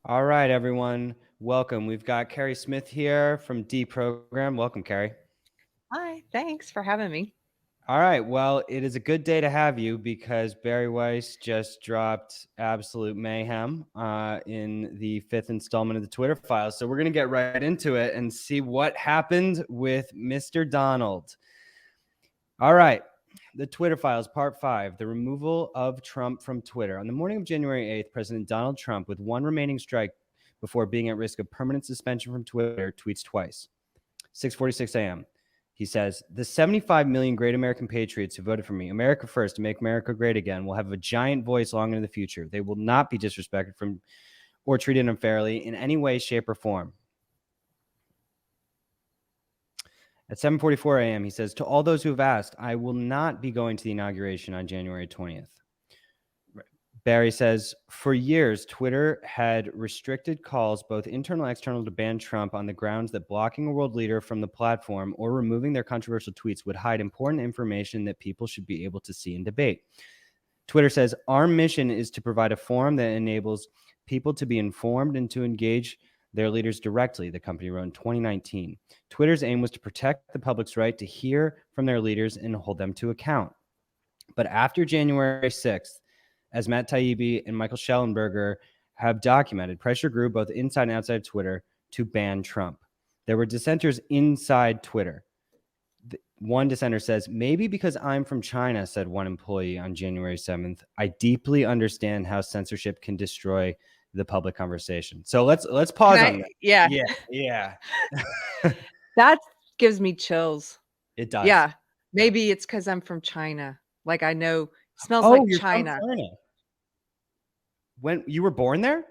All right, everyone. Welcome. We've got Keri Smith here from D Program. Welcome, Keri. Hi, thanks for having me. All right. Well, it is a good day to have you because Barry Weiss just dropped absolute mayhem in the 5th installment of the Twitter Files. So we're going to get right into it and see what happened with Mr. Donald. All right. The Twitter Files, Part 5, the removal of Trump from Twitter. On the morning of January 8th, President Donald Trump, with one remaining strike before being at risk of permanent suspension from Twitter, tweets twice. 6:46 a.m. He says, the 75 million great American patriots who voted for me, America first, to make America great again, will have a giant voice long into the future. They will not be disrespected from or treated unfairly in any way, shape, or form. At 7:44 a.m., he says, to all those who have asked, I will not be going to the inauguration on January 20th. Barry says, for years, Twitter had restricted calls, both internal and external, to ban Trump on the grounds that blocking a world leader from the platform or removing their controversial tweets would hide important information that people should be able to see and debate. Twitter says, our mission is to provide a forum that enables people to be informed and to engage their leaders directly, the company wrote in 2019. Twitter's aim was to protect the public's right to hear from their leaders and hold them to account. But after January 6th, as Matt Taibbi and Michael Schellenberger have documented, pressure grew both inside and outside of Twitter to ban Trump. There were dissenters inside Twitter. One dissenter says, maybe because I'm from China, said one employee on January 7th, I deeply understand how censorship can destroy the public conversation. So let's pause on that. Yeah. Yeah. That gives me chills. It does. Yeah. Maybe it's because I'm from China. Like I know, smells Oh, like you're China. from China. When you were born there?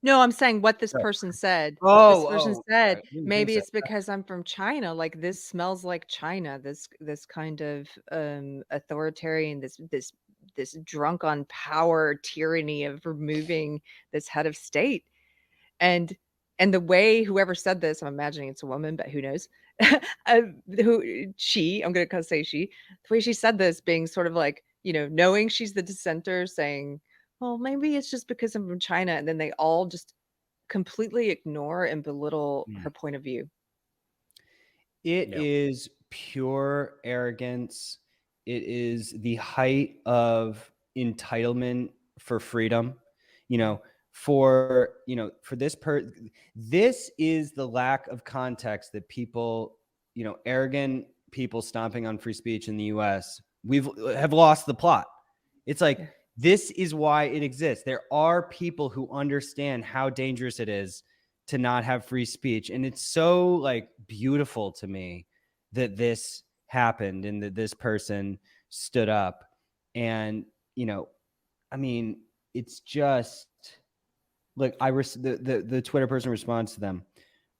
No, I'm saying what this person said. This person said, maybe it's because I'm from China. Like this smells like China. This kind of authoritarian, this drunk on power tyranny of removing this head of state. And the way whoever said this, I'm imagining it's a woman, but who knows? I'm gonna say she, the way she said this being sort of like, knowing she's the dissenter saying, well, maybe it's just because I'm from China. And then they all just completely ignore and belittle her point of view. It is pure arrogance. It is the height of entitlement for freedom. For this is the lack of context that people, arrogant people stomping on free speech in the US, have lost the plot. It's like, this is why it exists. There are people who understand how dangerous it is to not have free speech. And it's so like beautiful to me that this happened and that this person stood up. And, it's just like, the Twitter person responds to them.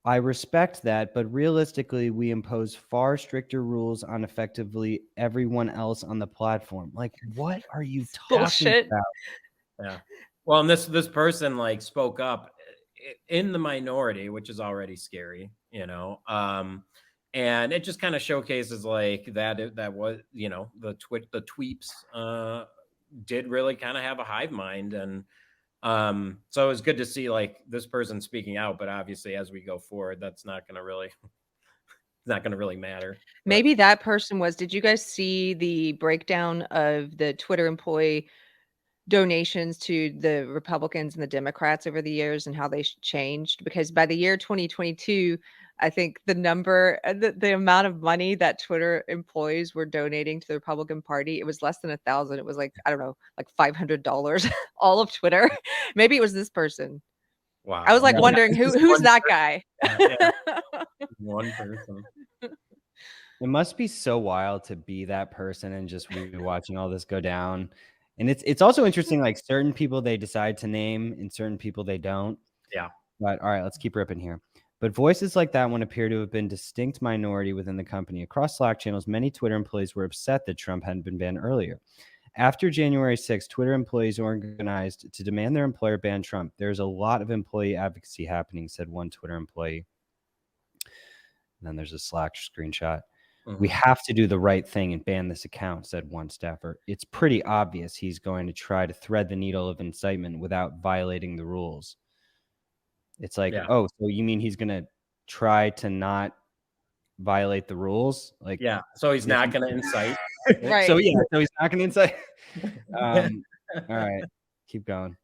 I respect that, but realistically, we impose far stricter rules on effectively everyone else on the platform. Like, what are you talking about? Yeah. Well, and this person like spoke up in the minority, which is already scary, and it just kind of showcases like that was, the tweeps did really kind of have a hive mind. And so it was good to see like this person speaking out, but obviously as we go forward, that's not going to really matter. Maybe that person did you guys see the breakdown of the Twitter employee donations to the Republicans and the Democrats over the years and how they changed? Because by the year 2022, I think the amount of money that Twitter employees were donating to the Republican Party, it was less than 1,000. It was like, I don't know, like $500, all of Twitter. Maybe it was this person. Wow. I was like wondering who's that guy? One person. It must be so wild to be that person and just be watching all this go down. And it's also interesting, like certain people they decide to name and certain people they don't. Yeah. But all right, let's keep ripping here. But voices like that one appear to have been distinct minority within the company. Across Slack channels, many Twitter employees were upset that Trump hadn't been banned earlier. After January 6th, Twitter employees organized to demand their employer ban Trump. There's a lot of employee advocacy happening, said one Twitter employee. And then there's a Slack screenshot. Mm-hmm. We have to do the right thing and ban this account, said one staffer. It's pretty obvious he's going to try to thread the needle of incitement without violating the rules. It's like, Yeah. oh, so you mean he's gonna try to not violate the rules? Like, Yeah. So he's not going to incite. Right. So yeah, so he's not gonna incite. All right, keep going.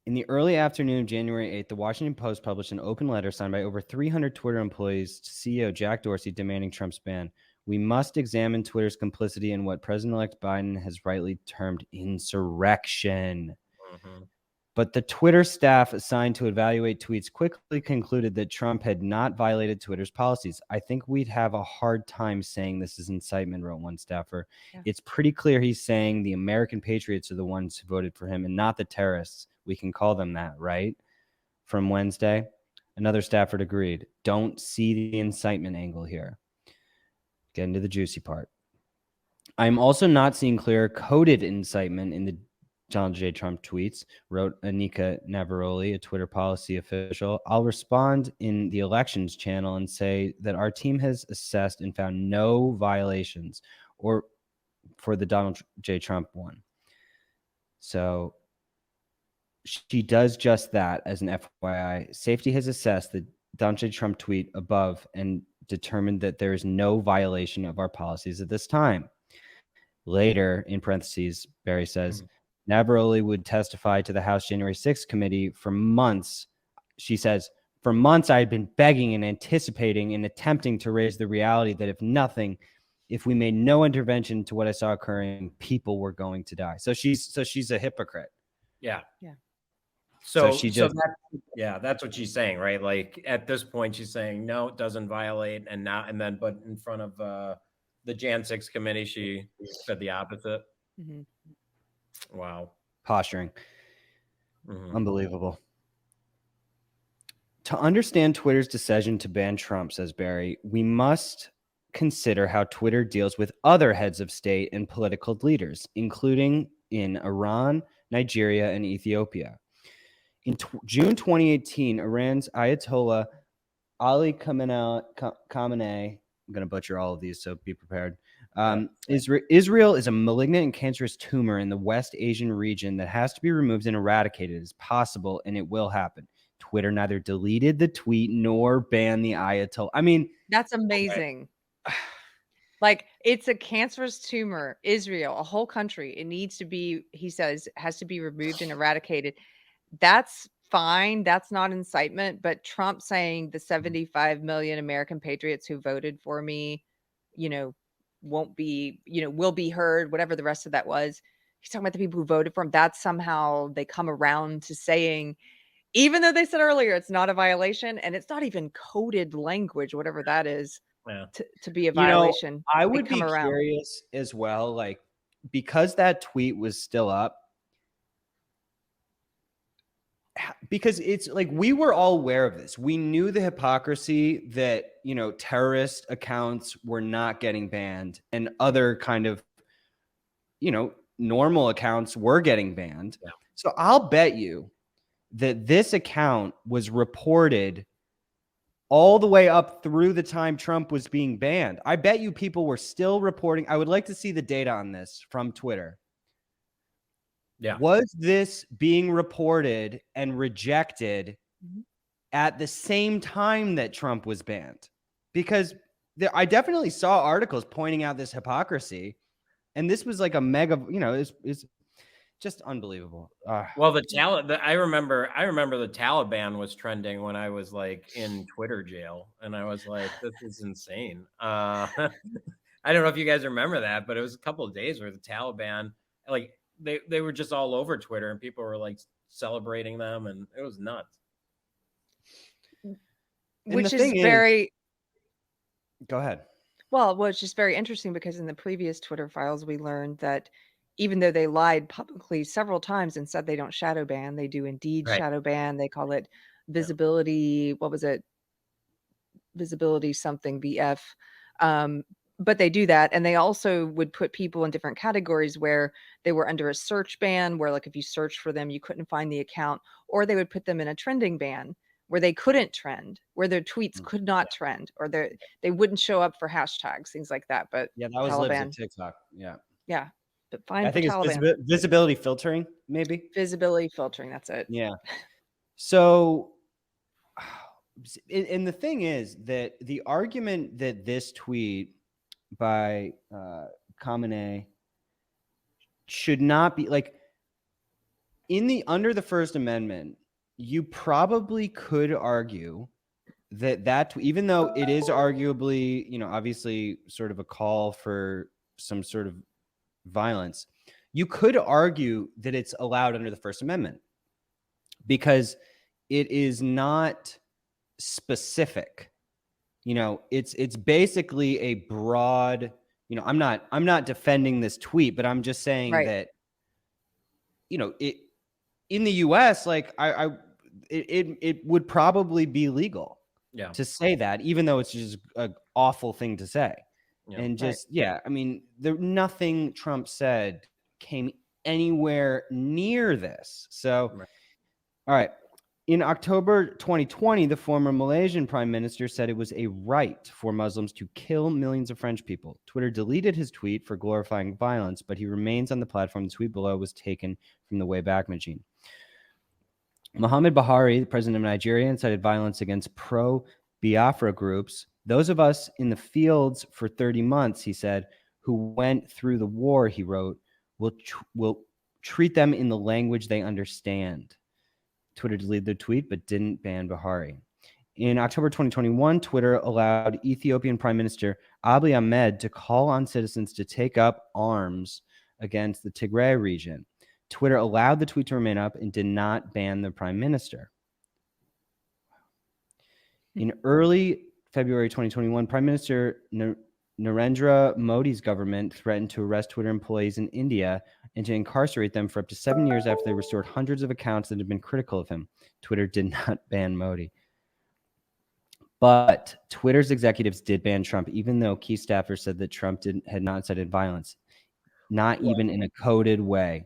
In the early afternoon of January 8th, the Washington Post published an open letter signed by over 300 Twitter employees to CEO Jack Dorsey demanding Trump's ban. We must examine Twitter's complicity in what President-elect Biden has rightly termed insurrection. Mhm. But the Twitter staff assigned to evaluate tweets quickly concluded that Trump had not violated Twitter's policies. I think we'd have a hard time saying this is incitement, wrote one staffer. Yeah. It's pretty clear he's saying the American patriots are the ones who voted for him and not the terrorists. We can call them that, right? From Wednesday, another staffer agreed. Don't see the incitement angle here. Get into the juicy part. I'm also not seeing clear coded incitement in the Donald J. Trump tweets, wrote Anika Navaroli, a Twitter policy official. I'll respond in the elections channel and say that our team has assessed and found no violations or for the Donald J. Trump one. So she does just that as an FYI. Safety has assessed the Donald J. Trump tweet above and determined that there is no violation of our policies at this time. Later, in parentheses, Barry says, Navaroli would testify to the House January 6th committee for months. She says, for months, I had been begging and anticipating and attempting to raise the reality that if we made no intervention to what I saw occurring, people were going to die. So she's a hypocrite. Yeah. Yeah. So she just, that's what she's saying, right? Like at this point, she's saying, no, it doesn't violate. But in front of the Jan 6 committee, she said the opposite. Mm-hmm. Wow. Posturing. Unbelievable. To understand Twitter's decision to ban Trump, says Barry, we must consider how Twitter deals with other heads of state and political leaders, including in Iran, Nigeria, and Ethiopia. In June 2018, Iran's Ayatollah Ali Khamenei, I'm going to butcher all of these, so be prepared. Israel is a malignant and cancerous tumor in the West Asian region that has to be removed and eradicated as possible, and it will happen. Twitter neither deleted the tweet nor banned the Ayatollah. I mean, that's amazing. Like, it's a cancerous tumor. Israel, a whole country, it needs to be, he says, has to be removed and eradicated. That's fine. That's not incitement. But Trump saying the 75 million American patriots who voted for me, won't be, will be heard, whatever the rest of that was. He's talking about the people who voted for him. That's somehow they come around to saying, even though they said earlier it's not a violation and it's not even coded language, whatever that is, to be a violation. I would be curious as well, like, because that tweet was still up, because it's like we were all aware of this. We knew the hypocrisy that, terrorist accounts were not getting banned and other kind of, normal accounts were getting banned. Yeah. So I'll bet you that this account was reported all the way up through the time Trump was being banned. I bet you people were still reporting. I would like to see the data on this from Twitter. Yeah. Was this being reported and rejected at the same time that Trump was banned? Because I definitely saw articles pointing out this hypocrisy, and this was like a mega, it's just unbelievable. Well, I remember the Taliban was trending when I was like in Twitter jail, and I was like, this is insane. I don't know if you guys remember that, but it was a couple of days where the Taliban, like, they were just all over Twitter and people were like celebrating them, and it was nuts. Which is very. Go ahead. Well, it's just very interesting because in the previous Twitter files, we learned that even though they lied publicly several times and said they don't shadow ban, they do indeed shadow ban. They call it visibility. What was it? Visibility something BF. But they do that. And they also would put people in different categories where they were under a search ban, where like if you searched for them, you couldn't find the account, or they would put them in a trending ban where they couldn't trend, where their tweets could not trend, or they wouldn't show up for hashtags, things like that. But yeah, that was libs of TikTok. Yeah. Yeah. But fine I for think it's Taliban. visibility filtering, maybe. Visibility filtering. That's it. Yeah. So, and the thing is that the argument that this tweet by Khamenei should not be like under the First Amendment, you probably could argue that even though it is arguably, obviously sort of a call for some sort of violence, you could argue that it's allowed under the First Amendment because it is not specific. It's basically a broad, I'm not defending this tweet, but I'm just saying that, it in the US, like it would probably be legal to say that, even though it's just an awful thing to say. And just, I mean, nothing Trump said came anywhere near this. So, all right. In October 2020, the former Malaysian prime minister said it was a right for Muslims to kill millions of French people. Twitter deleted his tweet for glorifying violence, but he remains on the platform. The tweet below was taken from the Wayback Machine. Muhammad Buhari, the president of Nigeria, incited violence against pro-Biafra groups. Those of us in the fields for 30 months, he said, who went through the war, he wrote, will treat them in the language they understand. Twitter deleted the tweet, but didn't ban Buhari. In October 2021, Twitter allowed Ethiopian Prime Minister Abiy Ahmed to call on citizens to take up arms against the Tigray region. Twitter allowed the tweet to remain up and did not ban the prime minister. In early February 2021, Prime Minister Narendra Modi's government threatened to arrest Twitter employees in India and to incarcerate them for up to 7 years after they restored hundreds of accounts that had been critical of him. Twitter did not ban Modi. But Twitter's executives did ban Trump, even though key staffers said that Trump had not incited violence, not even in a coded way.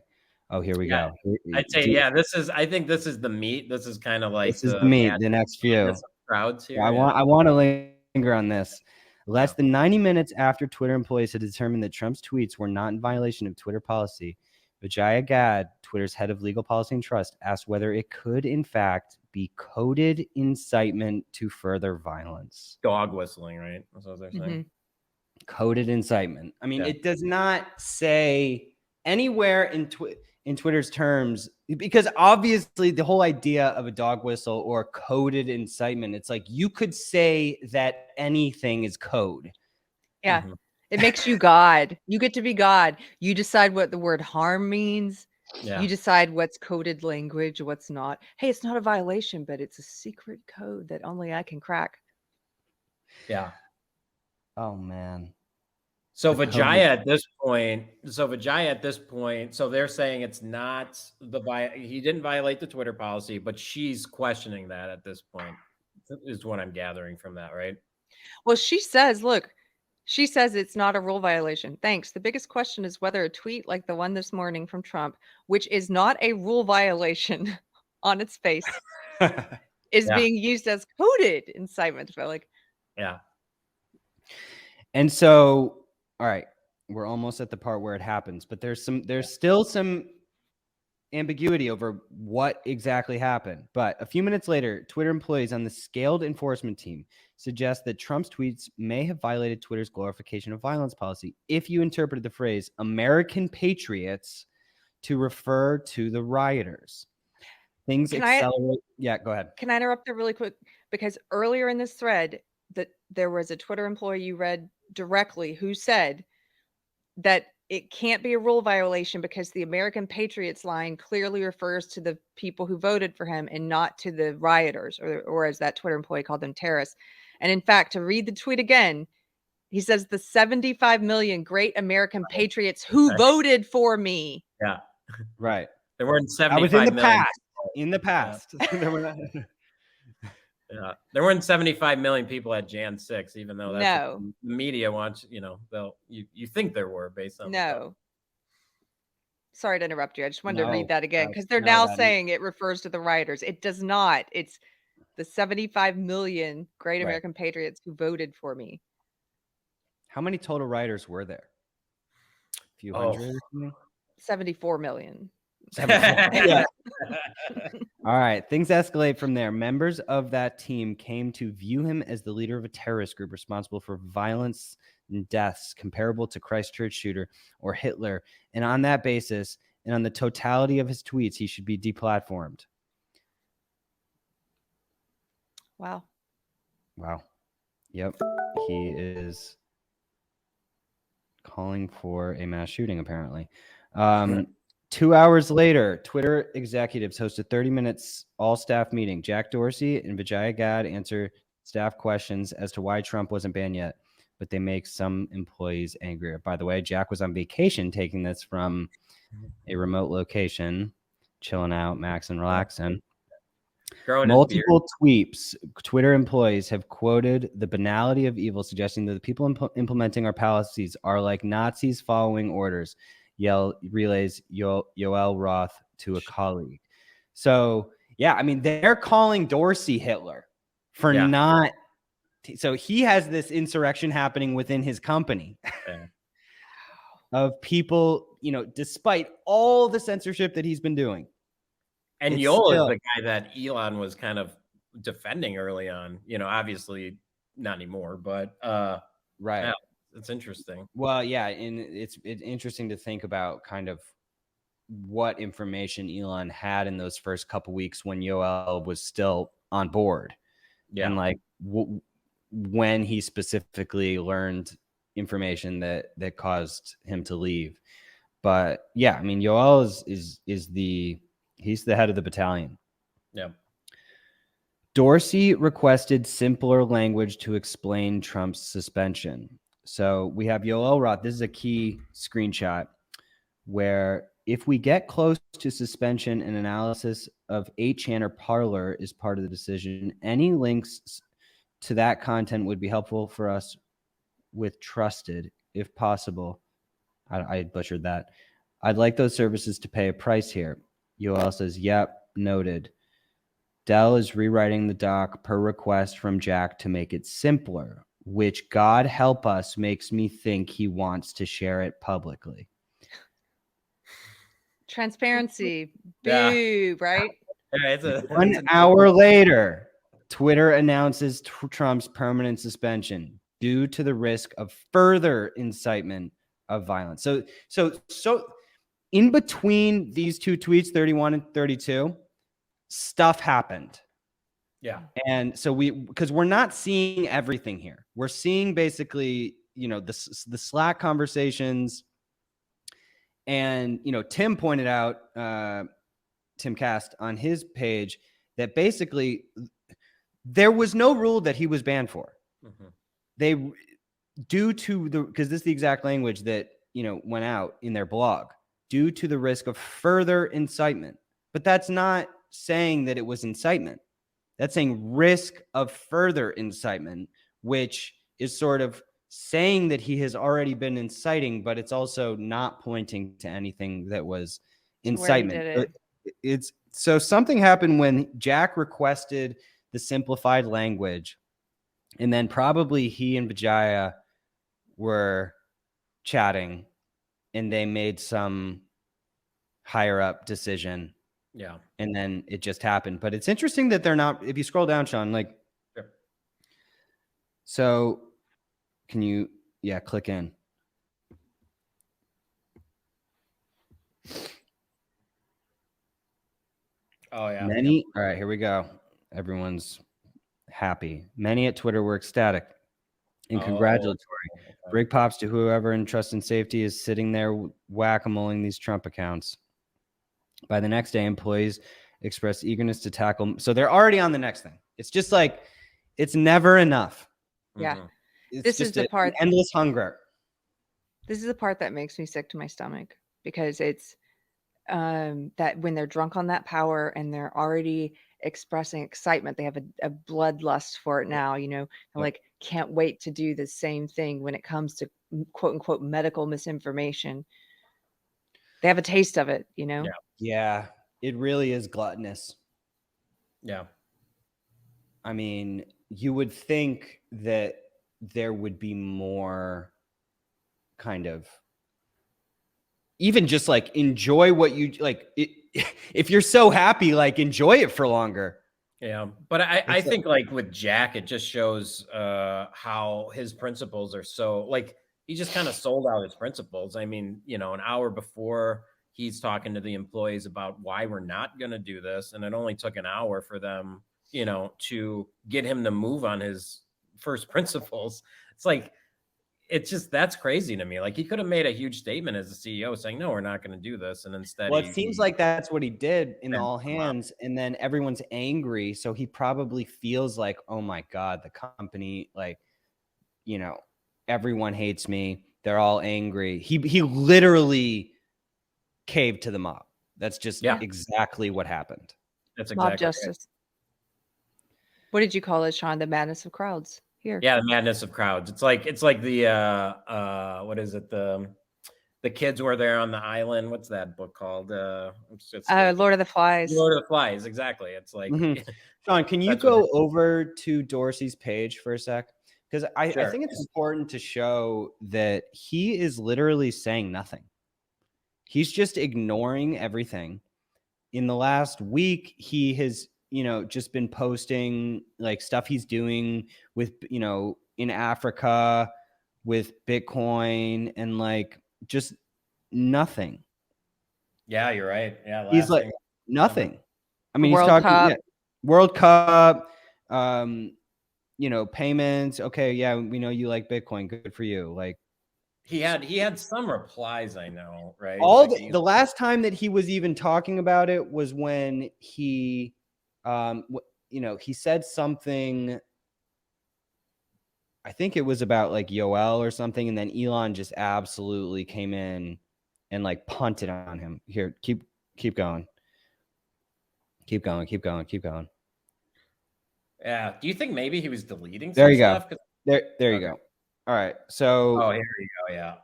Oh, here we go. I'd say, I think this is the meat. This is kind of like this is the meat, the next few. Crowds here. I want to linger on this. Less than 90 minutes after Twitter employees had determined that Trump's tweets were not in violation of Twitter policy, Vijaya Gad, Twitter's head of legal policy and trust, asked whether it could, in fact, be coded incitement to further violence. Dog whistling, right? That's what they're saying. Mm-hmm. Coded incitement. I mean, it does not say anywhere in Twitter's terms, because obviously the whole idea of a dog whistle or coded incitement, it's like you could say that anything is code. Yeah. Mm-hmm. It makes you God. You get to be God. You decide what the word harm means. Yeah. You decide what's coded language, what's not. Hey, it's not a violation, but it's a secret code that only I can crack. Yeah. Oh, man. So Vijaya at this point, so they're saying it's not he didn't violate the Twitter policy, but she's questioning that at this point, is what I'm gathering from that, right? Well, she says it's not a rule violation. Thanks. The biggest question is whether a tweet like the one this morning from Trump, which is not a rule violation on its face, is being used as coded incitement. But like, yeah. And so, all right, we're almost at the part where it happens, but there's still some ambiguity over what exactly happened. But a few minutes later, Twitter employees on the scaled enforcement team suggest that Trump's tweets may have violated Twitter's glorification of violence policy if you interpreted the phrase American patriots to refer to the rioters. Things accelerate. Yeah, go ahead. Can I interrupt there really quick? Because earlier in this thread, that there was a Twitter employee you read directly who said that it can't be a rule violation because the American patriots line clearly refers to the people who voted for him and not to the rioters, or as that Twitter employee called them, terrorists. And in fact, to read the tweet again, he says the 75 million great American patriots who voted for me. Yeah. Right. There weren't 75 I was in the million. past. In the past. Yeah, there weren't 75 million people at Jan 6, even though that's the media wants, you think there were based on Sorry to interrupt you. I just wanted to read that again because they're now saying it refers to the rioters. It does not. It's the 75 million great American patriots who voted for me. How many total rioters were there? few hundred or something. 74 million. 74. Yeah. All right. Things escalate from there. Members of that team came to view him as the leader of a terrorist group responsible for violence and deaths comparable to Christchurch shooter or Hitler. And on that basis, and on the totality of his tweets, he should be deplatformed. Wow. Yep. He is calling for a mass shooting, apparently. 2 hours later, Twitter executives host a 30 minutes all-staff meeting. Jack Dorsey and Vijaya Gad answer staff questions as to why Trump wasn't banned yet, but they make some employees angrier. By the way, Jack was on vacation, taking this from a remote location, chilling out, maxing, relaxing. Multiple tweets. Twitter employees have quoted the banality of evil, suggesting that the people implementing our policies are like Nazis following orders. Relays Yoel Roth to a colleague. So, yeah, I mean, they're calling Dorsey Hitler for not. So he has this insurrection happening within his company of people, despite all the censorship that he's been doing. And Yoel is the guy that Elon was kind of defending early on, obviously not anymore, but right. Yeah, it's interesting. Well, yeah, and it's interesting to think about kind of what information Elon had in those first couple weeks when Yoel was still on board. Yeah. And like when he specifically learned information that caused him to leave. But yeah, I mean, Yoel he's the head of the battalion. Yeah. Dorsey requested simpler language to explain Trump's suspension. So we have Yoel Roth. This is a key screenshot where if we get close to suspension, an analysis of 8chan or Parler is part of the decision. Any links to that content would be helpful for us with trusted, if possible. I butchered that. I'd like those services to pay a price here. Yoel says, yep, noted. Dell is rewriting the doc per request from Jack to make it simpler, which, God help us, makes me think he wants to share it publicly. Transparency. Boo, right? 1 hour later, Twitter announces Trump's permanent suspension due to the risk of further incitement of violence. So in between these two tweets, 31 and 32, stuff happened. Yeah. And so because we're not seeing everything here. We're seeing basically, the Slack conversations. And, Tim pointed out, Tim Cast on his page, that basically there was no rule that he was banned for. Mm-hmm. Because this is the exact language that, went out in their blog, due to the risk of further incitement. But that's not saying that it was incitement. That's saying risk of further incitement, which is sort of saying that he has already been inciting, but it's also not pointing to anything that was incitement. So something happened when Jack requested the simplified language, and then probably he and Vijaya were chatting, and they made some higher up decision. Yeah. And then it just happened. But it's interesting that they're not, if you scroll down, Sean, like, sure. So can you, click in. Oh, yeah. All right, here we go. Everyone's happy. Many at Twitter were ecstatic and congratulatory. Big pops to whoever in trust and safety is sitting there whack-a-moling these Trump accounts. By the next day, employees expressed eagerness to tackle. So they're already on the next thing. It's just like, it's never enough. Yeah. Mm-hmm. This is the part, endless hunger. This is the part that makes me sick to my stomach, because it's that when they're drunk on that power and they're already expressing excitement, they have a bloodlust for it now, like can't wait to do the same thing when it comes to quote unquote medical misinformation. They have a taste of it, Yeah, it really is gluttonous. Yeah. I mean, you would think that there would be more kind of even just like enjoy what you like. If you're so happy, like enjoy it for longer. Yeah, but I think like with Jack, it just shows how his principles are so like he just kind of sold out his principles. I mean, you know, an hour before he's talking to the employees about why we're not going to do this, and it only took an hour for them, you know, to get him to move on his first principles. It's like it's just that's crazy to me. Like he could have made a huge statement as a CEO saying, "No, we're not going to do this," and instead, well, it seems like that's what he did in the all come out. hands, and then everyone's angry, so he probably feels like, oh my god, the company, like, you know, everyone hates me. They're all angry. He literally caved to the mob. That's just Yeah. exactly what happened. That's Mob exactly right. justice. What did you call it, Sean? The madness of crowds. Here. Yeah, the madness of crowds. It's like the what is it? The kids were there on the island. What's that book called? Lord of the Flies. Lord of the Flies, exactly. It's like Sean, can you That's what go over to Dorsey's page for a sec? Because I Sure. think it's important to show that he is literally saying nothing. He's just ignoring everything. In the last week, he has, you know, just been posting like stuff he's doing with, you know, in Africa with Bitcoin and like just nothing. Yeah, you're right. Yeah, He's like thing. nothing. I mean, World he's talking Cup. yeah, World Cup, you know, payments. Okay, yeah, we know you like Bitcoin. Good for you. Like He had some replies, I know, right? all Like, the last time that he was even talking about it was when he, you know, he said something. I think it was about like Yoel or something, and then Elon just absolutely came in and like punted on him. Here, keep going. Keep going. Yeah. Do you think maybe he was deleting There some you go. stuff? There you Okay. go. All right. So Oh, here you go. Yeah.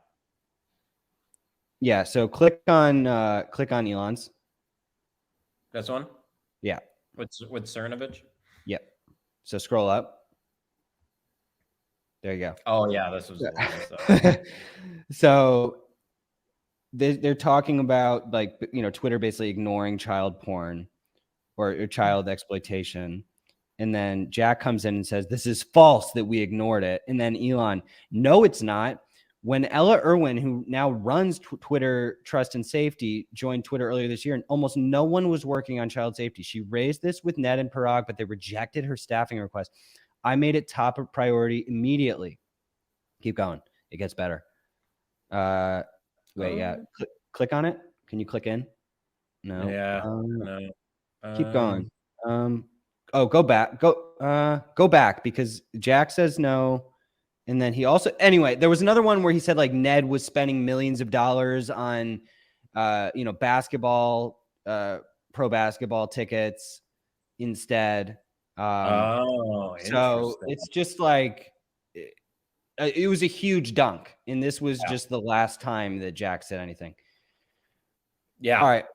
yeah, so click on Elon's. This one? Yeah. With Cernovich? Yep. So scroll up. There you go. Oh yeah, this was the one I saw. So they're talking about like, you know, Twitter basically ignoring child porn or child exploitation. And then Jack comes in and says, this is false that we ignored it. And then Elon, no, it's not. When Ella Irwin, who now runs Twitter Trust and Safety, joined Twitter earlier this year, and almost no one was working on child safety. She raised this with Ned and Parag, but they rejected her staffing request. I made it top of priority immediately. Keep going. It gets better. Wait, yeah. Click on it. Can you click in? No. Yeah. No. Keep going. Go back. Go back because Jack says no. And then he also, anyway, there was another one where he said like Ned was spending millions of dollars on, you know, basketball, pro basketball tickets instead. Oh, So it's just like, it was a huge dunk. And this was just the last time that Jack said anything. Yeah. All right.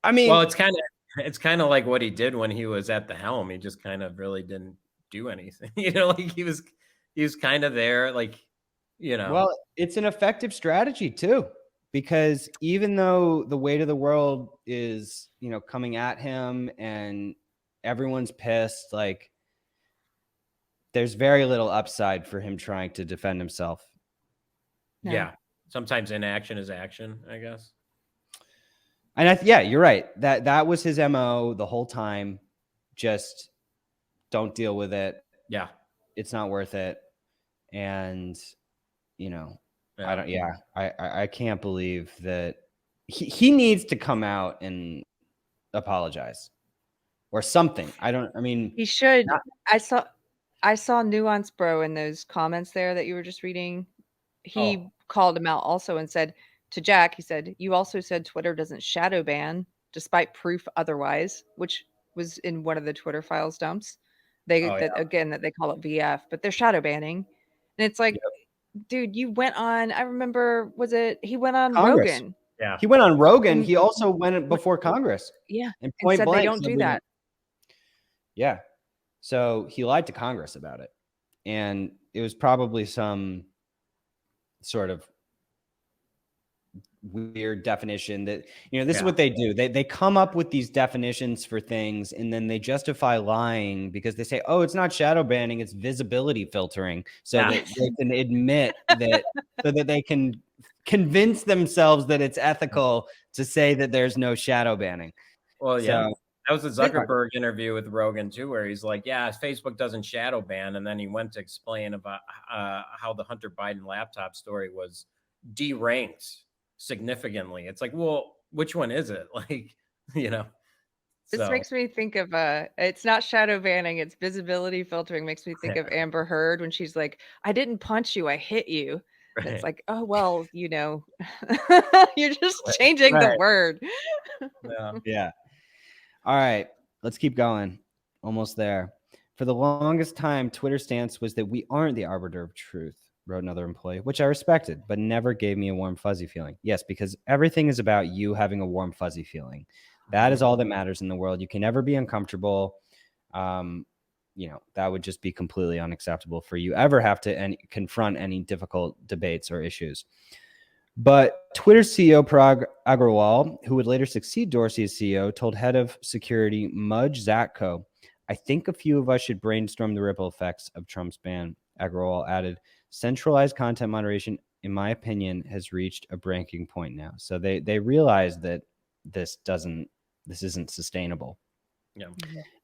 I mean, well, it's kind of like what he did when he was at the helm. He just kind of really didn't do anything. You know, like he was kind of there, like, you know. Well, it's an effective strategy too, because even though the weight of the world is, you know, coming at him and everyone's pissed, like there's very little upside for him trying to defend himself. No. Yeah. Sometimes inaction is action, I guess. And yeah, you're right. That was his MO the whole time. Just don't deal with it. Yeah. It's not worth it. And, you know, Yeah. I can't believe that he needs to come out and apologize or something. He should. I saw Nuance Bro in those comments there that you were just reading. He called him out also and said to Jack, he said, you also said Twitter doesn't shadow ban despite proof otherwise, which was in one of the Twitter files dumps. That they call it VF, but they're shadow banning. And it's like, dude, you went on, I remember, he went on Congress. Rogan. Yeah. He went on Rogan. He also went before Congress. Yeah. And And said they don't do that. Yeah. So he lied to Congress about it. And it was probably some sort of weird definition that, this is what they do. They come up with these definitions for things, and then they justify lying because they say, oh, it's not shadow banning, it's visibility filtering. So that they can admit that, so that they can convince themselves that it's ethical to say that there's no shadow banning. Well, yeah. So, that was a Zuckerberg interview with Rogan too, where he's like, yeah, Facebook doesn't shadow ban. And then he went to explain about how the Hunter Biden laptop story was deranked significantly. It's like, well, which one is it? Like, This makes me think of it's not shadow banning, it's visibility filtering. Makes me think of Amber Heard when she's like, I didn't punch you, I hit you. Right. It's like, oh, well, you're just changing the word. Yeah. All right, let's keep going. Almost there. For the longest time, Twitter's stance was that we aren't the arbiter of truth, wrote another employee, which I respected, but never gave me a warm, fuzzy feeling. Yes, because everything is about you having a warm, fuzzy feeling. That is all that matters in the world. You can never be uncomfortable. That would just be completely unacceptable for you ever have to confront any difficult debates or issues. But Twitter CEO Parag Agrawal, who would later succeed Dorsey as CEO, told head of security Mudge Zatko, I think a few of us should brainstorm the ripple effects of Trump's ban. Agrawal added, centralized content moderation, in my opinion, has reached a breaking point now. So they realize that this isn't sustainable. Yeah.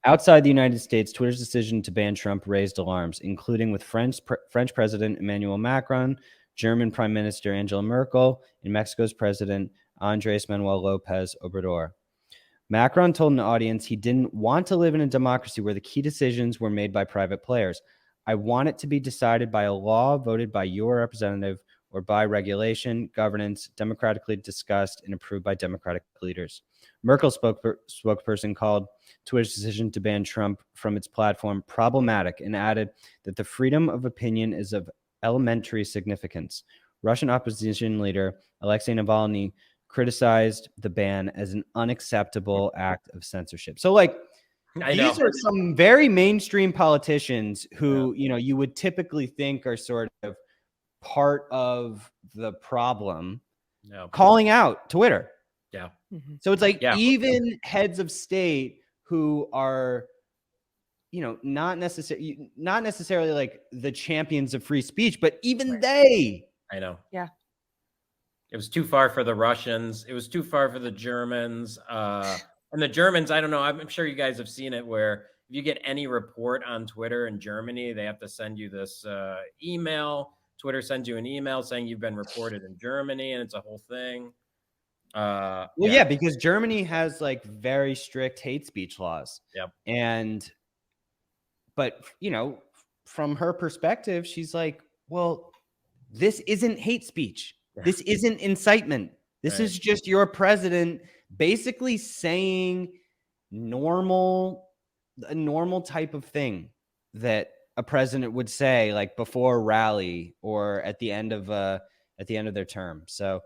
Outside the United States, Twitter's decision to ban Trump raised alarms, including with French President Emmanuel Macron, German Prime Minister Angela Merkel, and Mexico's President Andrés Manuel López Obrador. Macron told an audience he didn't want to live in a democracy where the key decisions were made by private players. I want it to be decided by a law voted by your representative or by regulation, governance, democratically discussed and approved by democratic leaders. Merkel's spokesperson called Twitter's decision to ban Trump from its platform problematic and added that the freedom of opinion is of elementary significance. Russian opposition leader Alexei Navalny criticized the ban as an unacceptable act of censorship. So, these are some very mainstream politicians who, you would typically think are sort of part of the problem, calling out Twitter. Yeah. So it's like even heads of state who are, not necessarily like the champions of free speech, but even they. I know. Yeah. It was too far for the Russians. It was too far for the Germans. And the Germans, I don't know. I'm sure you guys have seen it where if you get any report on Twitter in Germany, they have to send you this email. Twitter sends you an email saying you've been reported in Germany, and it's a whole thing. Because Germany has very strict hate speech laws. Yep. But from her perspective, she's like, well, this isn't hate speech. This isn't incitement. This is just your president basically saying a normal type of thing that a president would say before a rally or at the end of their term. So,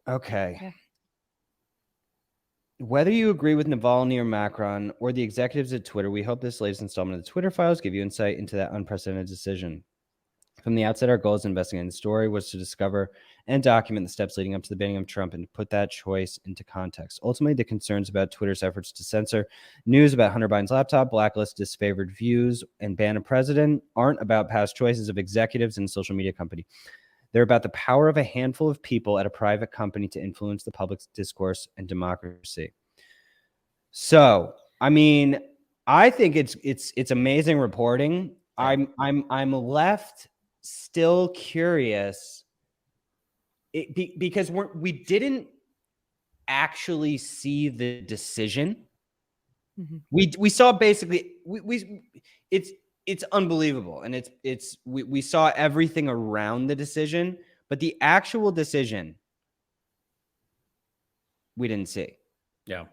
okay. Yeah. Whether you agree with Navalny or Macron or the executives at Twitter, we hope this latest installment of the Twitter Files give you insight into that unprecedented decision. From the outset, our goal as investigating the story was to discover and document the steps leading up to the banning of Trump and to put that choice into context. Ultimately, the concerns about Twitter's efforts to censor news about Hunter Biden's laptop, blacklist disfavored views, and ban a president aren't about past choices of executives in a social media company. They're about the power of a handful of people at a private company to influence the public's discourse and democracy. So, I mean, I think it's amazing reporting. I'm left still curious because we didn't actually see the decision. Mm-hmm. We saw basically it's unbelievable, and we saw everything around the decision, but the actual decision we didn't see. Yeah.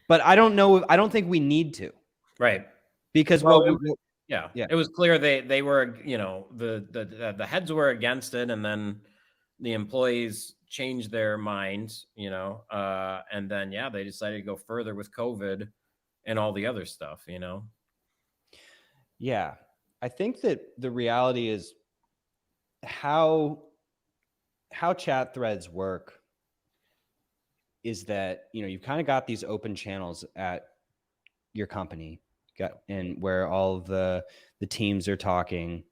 But I don't know. I don't think we need to. Right. Because it was clear they were, the heads were against it, and then the employees changed their minds, and then they decided to go further with COVID and all the other stuff, Yeah, I think that the reality is how how chat threads work is that, you know, you've kind of got these open channels at your company, and where all of the teams are talking.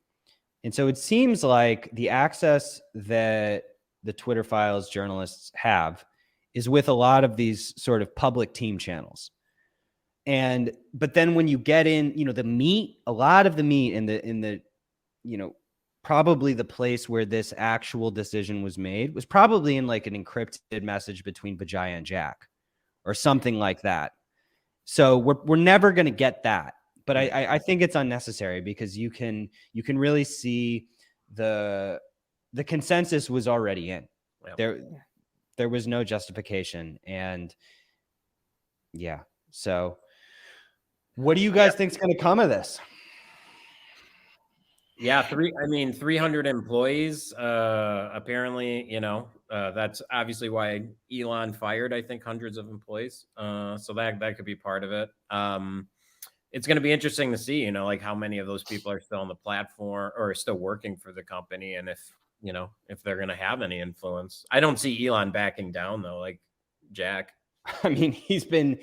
And so it seems like the access that the Twitter Files journalists have is with a lot of these sort of public team channels. But then when you get in, you know, the meat, a lot of the meat in the, you know, probably the place where this actual decision was made was probably in like an encrypted message between Vijaya and Jack or something like that. So we're never going to get that. But I think it's unnecessary because you can really see the consensus was already in. There was no justification. And yeah. So what do you guys think is going to come of this? Yeah, 300 employees. Apparently, you know, that's obviously why Elon fired, I think, hundreds of employees. So that could be part of it. It's going to be interesting to see, you know, like how many of those people are still on the platform or still working for the company, and if, you know, if they're going to have any influence. I don't see Elon backing down though, like Jack. I mean, he's been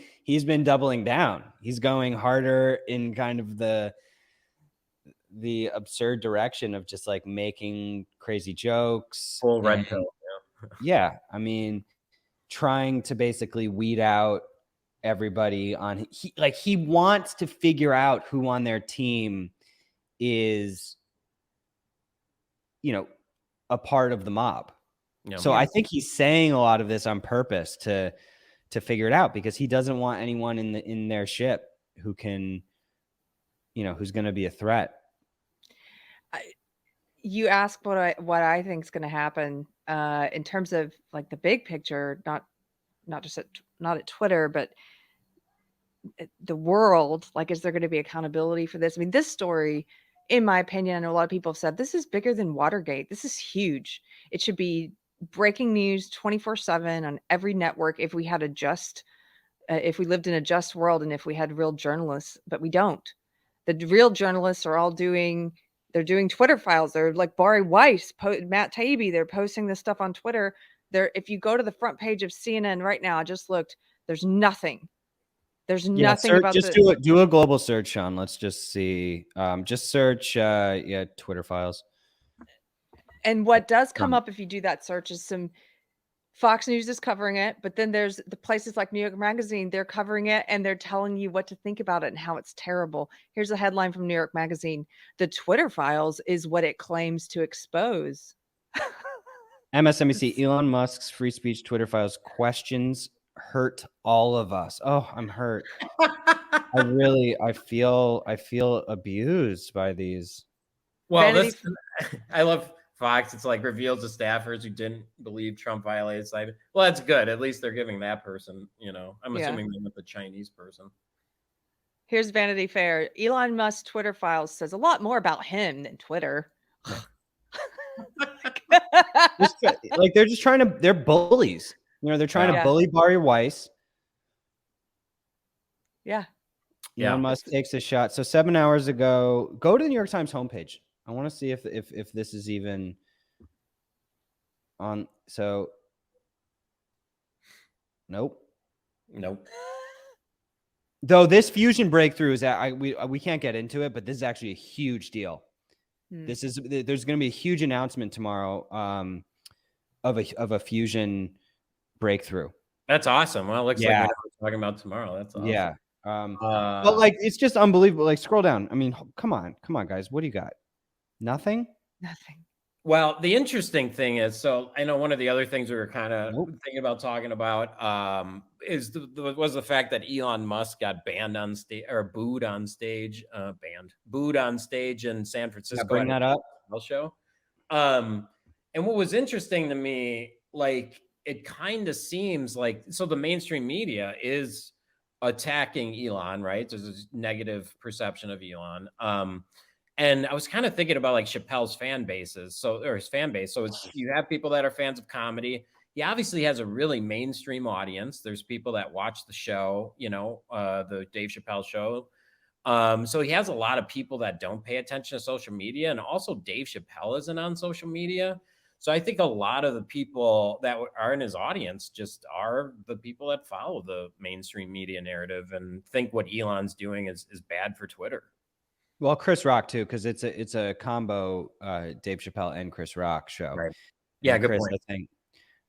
doubling down. He's going harder in kind of the absurd direction of just like making crazy jokes. Full red pill. Yeah. I mean, trying to basically weed out everybody on he wants to figure out who on their team is, you know, a part of the mob. Yeah. So I think he's saying a lot of this on purpose to figure it out, because he doesn't want anyone in their ship who can, you know, who's going to be a threat. You ask what I think is going to happen in terms of like the big picture, not just not at Twitter, but the world. Like, is there going to be accountability for this? I mean, this story, in my opinion, and a lot of people have said, this is bigger than Watergate. This is huge. It should be breaking news 24/7 on every network if we had if we lived in a just world and if we had real journalists, but we don't. The real journalists are all doing Twitter files. They're like Bari Weiss, Matt Taibbi. They're posting this stuff on Twitter. If you go to the front page of CNN right now, I just looked, there's nothing. There's nothing about just do a global search, Sean. Let's just see. Just search Twitter Files. And what does come up if you do that search is some Fox News is covering it, but then there's the places like New York Magazine, they're covering it and they're telling you what to think about it and how it's terrible. Here's a headline from New York Magazine. The Twitter Files is what it claims to expose. MSNBC, Elon Musk's free speech Twitter Files questions hurt all of us. Oh, I'm hurt. I feel abused by these. Well, I love Fox. It's like reveals the staffers who didn't believe Trump violated cyber. Well, that's good. At least they're giving that person, you know, I'm assuming they with the Chinese person. Here's Vanity Fair. Elon Musk's Twitter Files says a lot more about him than Twitter. Like they're bullies. You know, they're trying to bully Bari Weiss. Yeah. Elon Musk takes a shot. So 7 hours ago, go to the New York Times homepage. I want to see if this is even on. So nope. Though this fusion breakthrough is we can't get into it, but this is actually a huge deal. There's going to be a huge announcement tomorrow of a fusion breakthrough. That's awesome. Well, it looks like we're talking about tomorrow. That's awesome. Yeah. But like, it's just unbelievable. Like, scroll down. I mean, come on, guys. What do you got? Nothing. Well, the interesting thing is, so I know one of the other things we were kind of thinking about talking about was the fact that Elon Musk got banned on stage or booed on stage in San Francisco. Bring that up. Show. And what was interesting to me, like, it kind of seems like, so the mainstream media is attacking Elon, right? There's this negative perception of Elon. And I was kind of thinking about like Chappelle's fan bases. Or his fan base. So you have people that are fans of comedy. He obviously has a really mainstream audience. There's people that watch the show, you know, the Dave Chappelle show. So he has a lot of people that don't pay attention to social media. And also Dave Chappelle isn't on social media. So I think a lot of the people that are in his audience just are the people that follow the mainstream media narrative and think what Elon's doing is bad for Twitter. Well, Chris Rock too, because it's a combo Dave Chappelle and Chris Rock show. Right. Yeah, and good Chris, point. I think,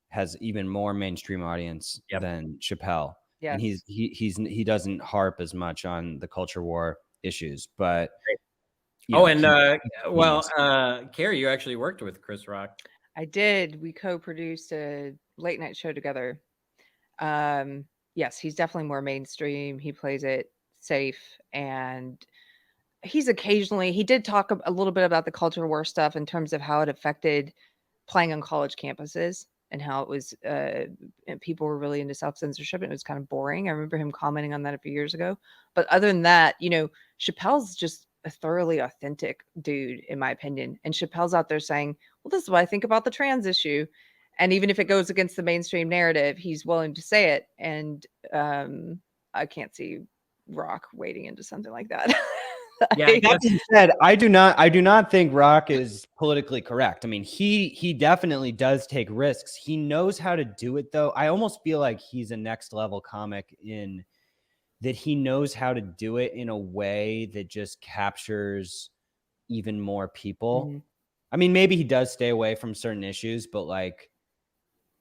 has even more mainstream audience than Chappelle. Yes. And he doesn't harp as much on the culture war issues, but Keri, you actually worked with Chris Rock. I did. We co-produced a late night show together. Yes, he's definitely more mainstream. He plays it safe, and he did talk a little bit about the culture war stuff in terms of how it affected playing on college campuses and how it was and people were really into self-censorship and it was kind of boring. I remember him commenting on that a few years ago. But other than that, Chappelle's just a thoroughly authentic dude, in my opinion. And Chappelle's out there saying, well, this is what I think about the trans issue. And even if it goes against the mainstream narrative, he's willing to say it. And I can't see Rock wading into something like that. Yeah, that being said, I do not think Rock is politically correct. I mean, he definitely does take risks. He knows how to do it, though. I almost feel like he's a next level comic in that he knows how to do it in a way that just captures even more people. Mm-hmm. I mean, maybe he does stay away from certain issues, but like,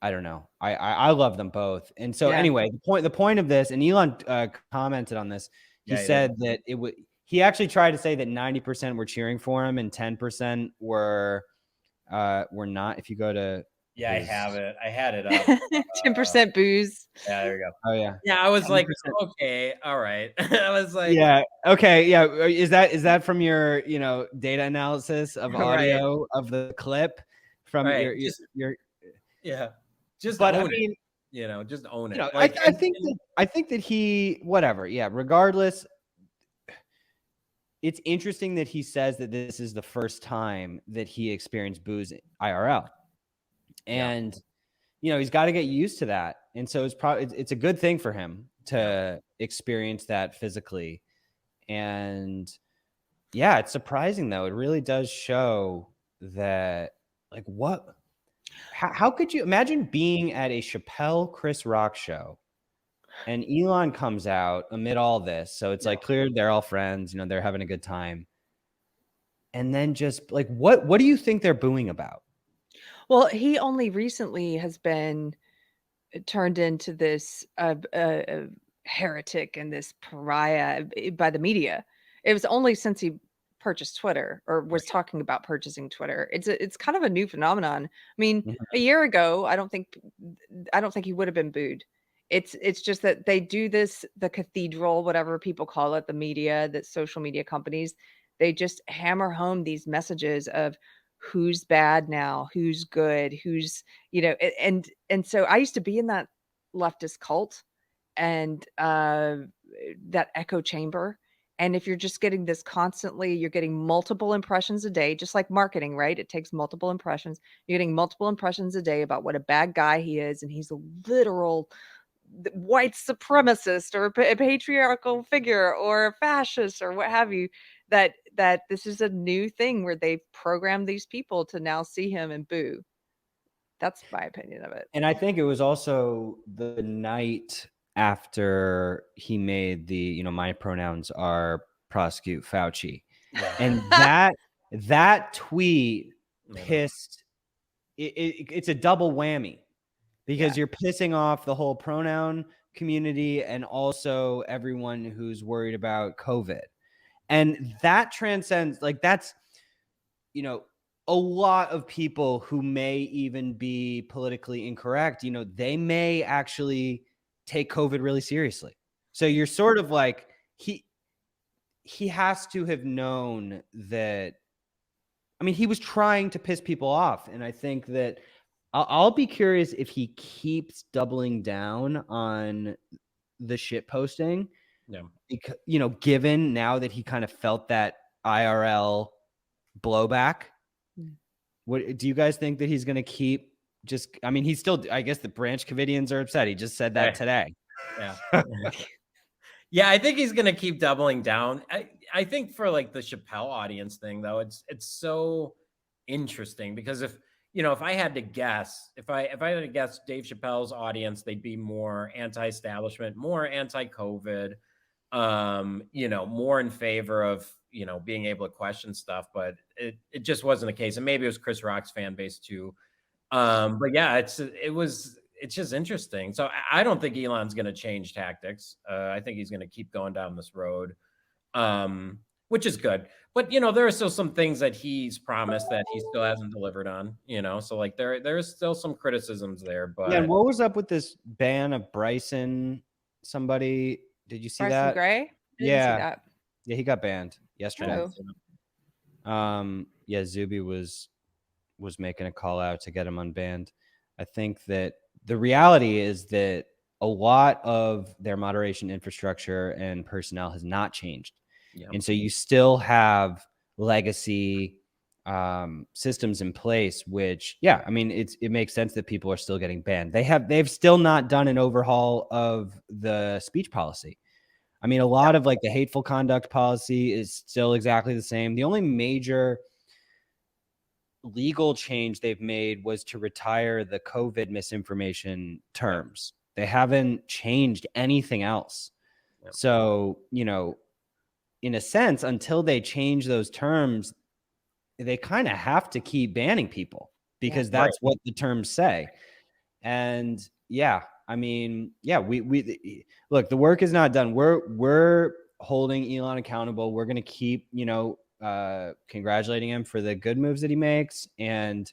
I don't know. I love them both. And so anyway, the point of this, and Elon commented on this. He said that it would. He actually tried to say that 90% were cheering for him and 10% were not. If you go to I have it. I had it up. 10% booze. Yeah, there you go. Oh yeah. Yeah, I was 10%. Like, okay, all right. I was like, yeah, okay, yeah. Is that from your data analysis of audio of the clip from your yeah. Just but own I mean, it. Just own it. Like, I think that he whatever. Yeah, regardless. It's interesting that he says that this is the first time that he experienced booze IRL. And, he's got to get used to that. And so it's a good thing for him to experience that physically. And yeah, it's surprising though. It really does show that like how could you imagine being at a Chappelle Chris Rock show? And Elon comes out amid all this. So it's like clear they're all friends, they're having a good time. And then just like, what do you think they're booing about? Well, he only recently has been turned into this heretic and this pariah by the media. It was only since he purchased Twitter or was talking about purchasing Twitter. It's kind of a new phenomenon. I mean, a year ago, I don't think he would have been booed. It's just that they do this, the cathedral, whatever people call it, the media, the social media companies, they just hammer home these messages of who's bad now, who's good, who's, and so I used to be in that leftist cult and that echo chamber. And if you're just getting this constantly, you're getting multiple impressions a day, just like marketing, right? It takes multiple impressions. You're getting multiple impressions a day about what a bad guy he is. And he's a literal white supremacist or a patriarchal figure or a fascist or what have you, that this is a new thing where they've programmed these people to now see him and boo. That's my opinion of it. And I think it was also the night after he made the, my pronouns are prosecute Fauci. Yeah. And that tweet pissed, it's a double whammy. Because you're pissing off the whole pronoun community and also everyone who's worried about COVID. And that transcends, like that's, a lot of people who may even be politically incorrect, they may actually take COVID really seriously. So you're sort of like, he has to have known that, I mean, he was trying to piss people off. And I think that I'll be curious if he keeps doubling down on the shit posting. Yeah. Because, given now that he kind of felt that IRL blowback, what do you guys think that he's going to keep he's still, I guess the Branch Covidians are upset. He just said that today. Yeah. Yeah. I think he's going to keep doubling down. I think for like the Chappelle audience thing though, it's so interesting because if, if I had to guess, if I had to guess Dave Chappelle's audience, they'd be more anti-establishment, more anti-COVID, more in favor of, being able to question stuff, but it just wasn't the case. And maybe it was Chris Rock's fan base too. But yeah, it's just interesting. So I don't think Elon's going to change tactics. I think he's going to keep going down this road, which is good. But there are still some things that he's promised that he still hasn't delivered on. So like there's still some criticisms there. But yeah, and what was up with this ban of Bryson? Somebody, did you see Bryson that? Gray? I didn't see that. Yeah, he got banned yesterday. Oh. Yeah, Zuby was making a call out to get him unbanned. I think that the reality is that a lot of their moderation infrastructure and personnel has not changed. Yep. And so you still have legacy systems in place, which, yeah, I mean, it makes sense that people are still getting banned. They've still not done an overhaul of the speech policy. I mean, a lot of like the hateful conduct policy is still exactly the same. The only major legal change they've made was to retire the COVID misinformation terms. They haven't changed anything else. Yep. So, in a sense, until they change those terms, they kind of have to keep banning people because that's what the terms say. And yeah, I mean, yeah, we look, the work is not done. We're holding Elon accountable. We're going to keep, congratulating him for the good moves that he makes and,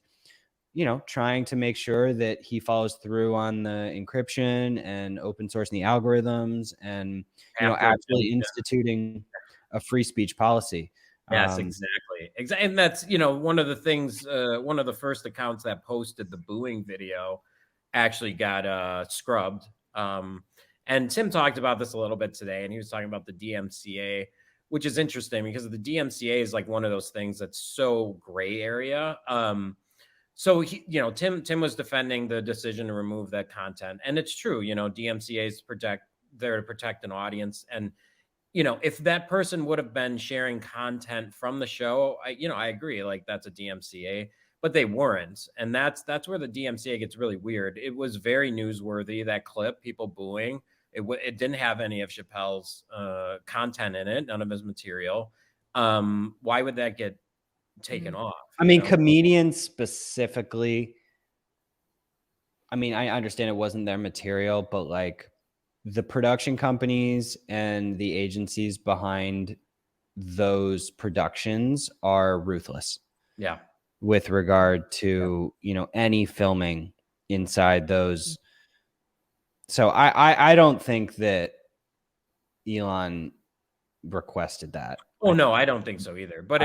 trying to make sure that he follows through on the encryption and open sourcing the algorithms and, actually instituting a free speech policy. Yes, exactly. And that's, one of the things, one of the first accounts that posted the booing video actually got scrubbed. And Tim talked about this a little bit today, and he was talking about the DMCA, which is interesting because the DMCA is like one of those things that's so gray area. So he, Tim was defending the decision to remove that content, and it's true. DMCA is there to protect an audience, and if that person would have been sharing content from the show, I agree, like that's a DMCA, but they weren't, and that's where the DMCA gets really weird. It was very newsworthy, that clip, people booing. It didn't have any of Chappelle's content in it, none of his material. Why would that get taken off? I mean, comedians specifically, I mean, I understand it wasn't their material, but like the production companies and the agencies behind those productions are ruthless. Yeah. With regard to, any filming inside those. So I don't think that Elon requested that. Oh, no, I don't think so either. But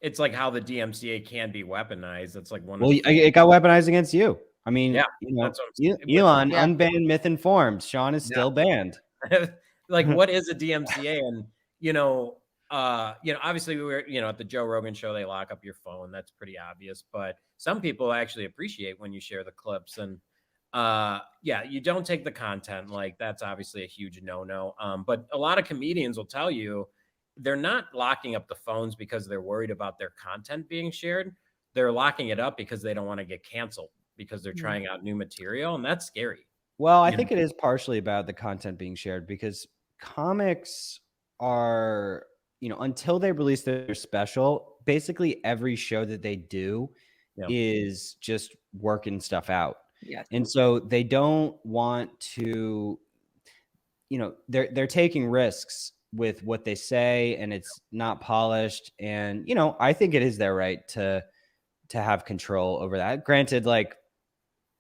it's like how the DMCA can be weaponized. It's like it got weaponized against you. I mean, that's Elon, unbanned, myth-informed. Sean is still banned. Like, what is a DMCA? And, obviously we were, at the Joe Rogan show, they lock up your phone. That's pretty obvious. But some people actually appreciate when you share the clips. And, you don't take the content. Like, that's obviously a huge no-no. But a lot of comedians will tell you they're not locking up the phones because they're worried about their content being shared. They're locking it up because they don't want to get canceled, because they're trying out new material, and that's scary. Well, I think it is partially about the content being shared, because comics are, until they release their special, basically every show that they do is just working stuff out. Yes. And so they don't want to, they're taking risks with what they say, and it's not polished. And, I think it is their right to have control over that. Granted, like,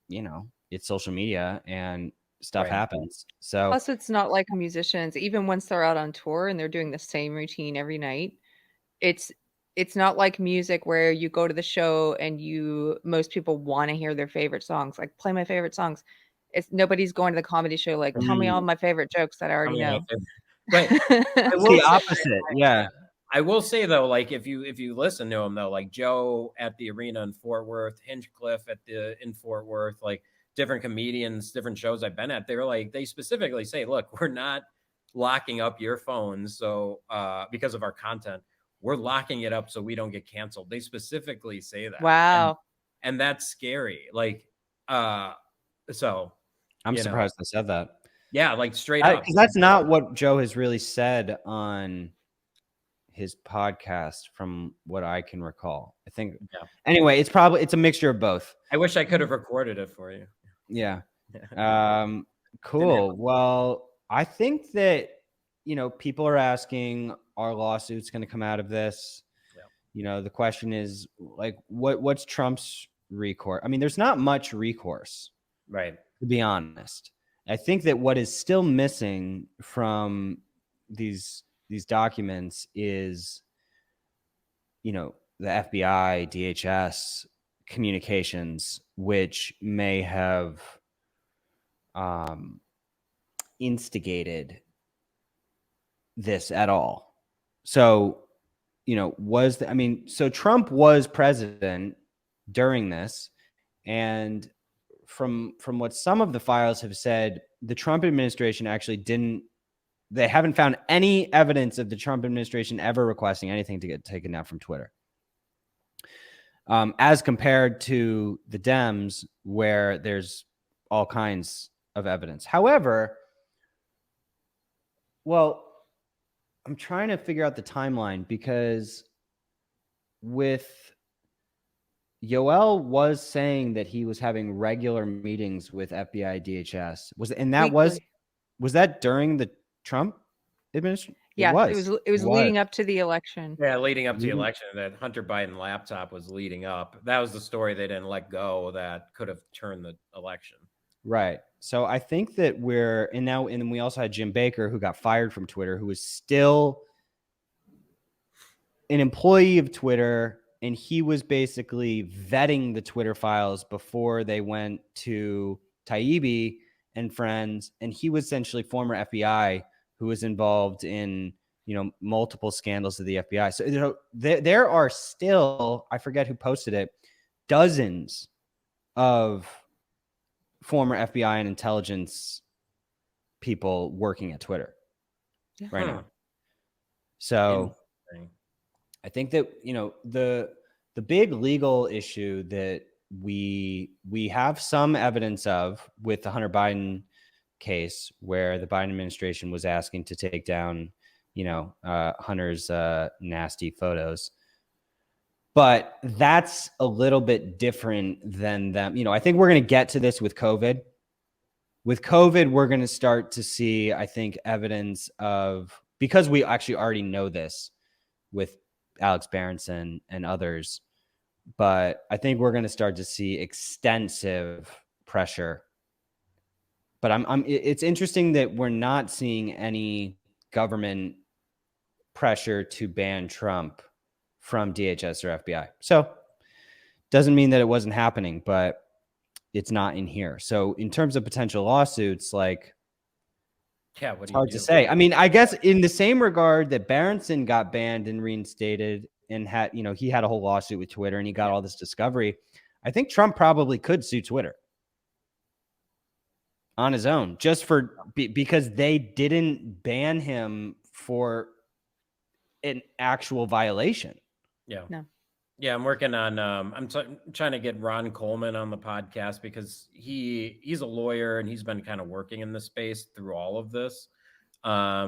it's social media and stuff happens. So plus, it's not like musicians, even once they're out on tour and they're doing the same routine every night. It's not like music where you go to the show and most people want to hear their favorite songs, like play my favorite songs. It's nobody's going to the comedy show like tell me all my favorite jokes that I already know. Right. It's the opposite. Yeah. I will say though, like if you listen to him though, like Joe at the arena in Fort Worth, Hinchcliffe in Fort Worth, like different comedians, different shows I've been at, they specifically say, look, we're not locking up your phones. So because of our content, we're locking it up so we don't get canceled. They specifically say that. Wow. and that's scary. Like, so I'm surprised I said that. Yeah, like straight up. Because that's not what Joe has really said on his podcast, from what I can recall. I think. Yeah. Anyway, it's a mixture of both. I wish I could have recorded it for you. Yeah. Cool. Well, I think that, people are asking, are lawsuits going to come out of this? Yeah. The question is, like, what's Trump's recourse? I mean, there's not much recourse, right? To be honest. I think that what is still missing from these documents is, the FBI, DHS communications, which may have instigated this at all. So, so Trump was president during this, and from what some of the files have said, the Trump administration actually they haven't found any evidence of the Trump administration ever requesting anything to get taken down from Twitter. As compared to the Dems, where there's all kinds of evidence. However, I'm trying to figure out the timeline, because with Yoel was saying that he was having regular meetings with FBI, DHS. Was that during the Trump administration? Yeah, it was leading up to the election. Yeah, leading up to the election. That Hunter Biden laptop was leading up. That was the story they didn't let go that could have turned the election. Right. So I think that and then we also had Jim Baker, who got fired from Twitter, who was still an employee of Twitter, and he was basically vetting the Twitter files before they went to Taibbi and friends, and he was essentially former FBI who was involved in, multiple scandals of the FBI. So, there are still, I forget who posted it, dozens of former FBI and intelligence people working at Twitter right now. So I think that, the big legal issue that we have some evidence of with the Hunter Biden case, where the Biden administration was asking to take down, Hunter's nasty photos. But that's a little bit different than them. I think we're going to get to this with COVID. With COVID, we're going to start to see, I think, evidence of, because we actually already know this with Alex Berenson and others, but I think we're going to start to see extensive pressure. But it's interesting that we're not seeing any government pressure to ban Trump from DHS or FBI. So doesn't mean that it wasn't happening, but it's not in here. So in terms of potential lawsuits, it's hard to say. I mean, I guess in the same regard that Berenson got banned and reinstated and had, he had a whole lawsuit with Twitter and he got all this discovery, I think Trump probably could sue Twitter on his own, just because they didn't ban him for an actual violation. Yeah. No. Yeah, I'm working on. I'm trying to get Ron Coleman on the podcast, because he's a lawyer and he's been kind of working in this space through all of this.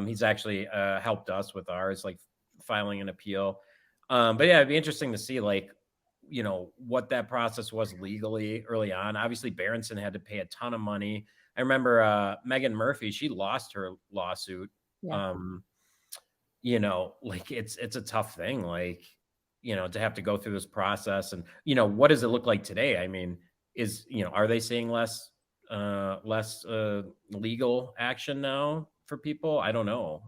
He's actually helped us with ours, like filing an appeal. But yeah, it'd be interesting to see, what that process was legally early on. Obviously, Berenson had to pay a ton of money. I remember Megan Murphy; she lost her lawsuit. Yeah. It's a tough thing, to have to go through this process. And, what does it look like today? I mean, are they seeing less legal action now for people? I don't know,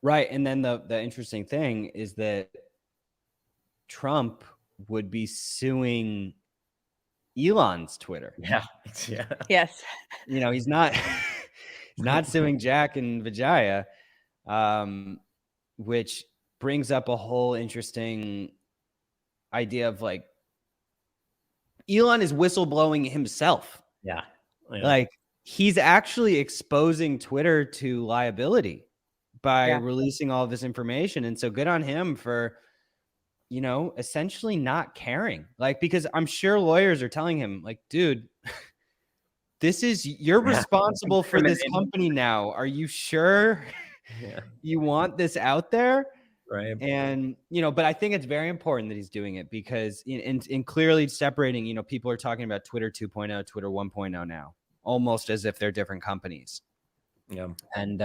Right. And then the interesting thing is that Trump would be suing Elon's Twitter. Yeah. Yes. He's not suing Jack and Vijaya, which brings up a whole interesting idea of Elon is whistleblowing himself. Yeah. He's actually exposing Twitter to liability by releasing all of this information. And so good on him for you know, essentially not caring. Like, because I'm sure lawyers are telling him, like, dude, you're responsible for this company now. Are you sure you want this out there? Right. And, you know, but I think it's very important that he's doing it, because in clearly separating, you know, people are talking about Twitter 2.0, Twitter 1.0 now, almost as if they're different companies. Yeah. And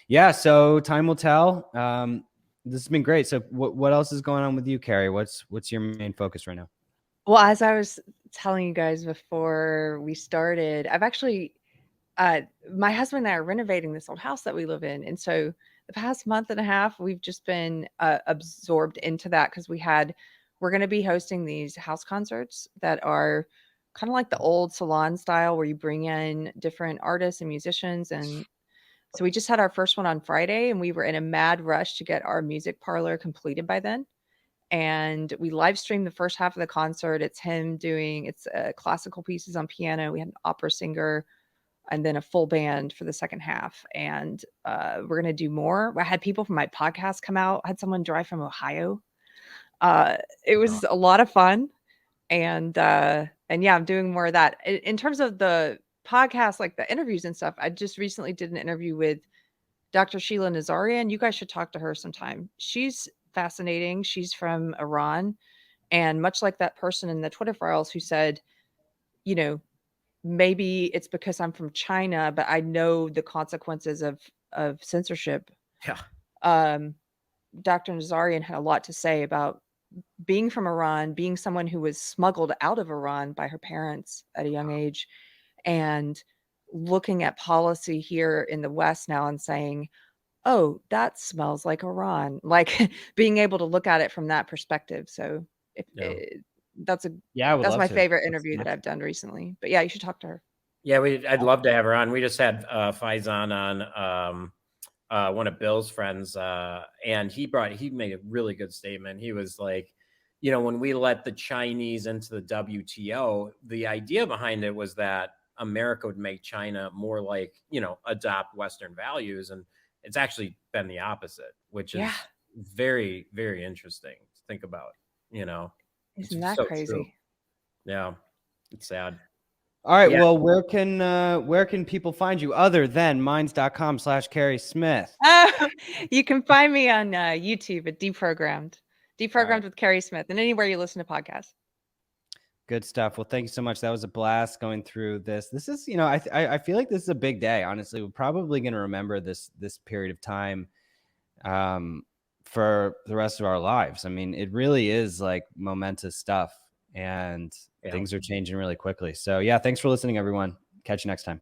yeah, so time will tell. This has been great. So what else is going on with you, Keri? What's your main focus right now? Well, as I was telling you guys before we started, I've actually, my husband and I are renovating this old house that we live in. And so the past month and a half, we've just been absorbed into that, because we're going to be hosting these house concerts that are kind of like the old salon style, where you bring in different artists and musicians. And so we just had our first one on Friday, and we were in a mad rush to get our music parlor completed by then. And we live streamed the first half of the concert. It's him doing classical pieces on piano. We had an opera singer, and then a full band for the second half. And we're going to do more. I had people from my podcast come out. I had someone drive from Ohio. It was a lot of fun. And yeah, I'm doing more of that. In terms of the podcast, like the interviews and stuff, I just recently did an interview with Dr. Sheila Nazarian. You guys should talk to her sometime. She's fascinating. She's from Iran. And much like that person in the Twitter files who said, you know, maybe it's because I'm from China, but I know the consequences of censorship. Yeah. Dr. Nazarian had a lot to say about being from Iran, being someone who was smuggled out of Iran by her parents at a young age, and looking at policy here in the West now and saying, oh, that smells like Iran, like being able to look at it from that perspective. So that's my favorite interview that I've done recently. But yeah, you should talk to her. Yeah, I'd love to have her on. We just had Faizan on, one of Bill's friends, and he made a really good statement. He was like, you know, when we let the Chinese into the WTO, the idea behind it was that America would make China more like, you know, adopt Western values. And it's actually been the opposite, which is very, very interesting to think about, you know. Isn't that so crazy? True. Yeah, it's sad. All right. Yeah. Well, where can people find you other than minds.com/Keri Smith? You can find me on YouTube at Deprogrammed with Keri Smith, and anywhere you listen to podcasts. Good stuff. Well, thank you so much. That was a blast going through this. This is, you know, I feel like this is a big day. Honestly, we're probably going to remember this period of time for the rest of our lives. I mean, it really is like momentous stuff, and things are changing really quickly. So yeah, thanks for listening, everyone. Catch you next time.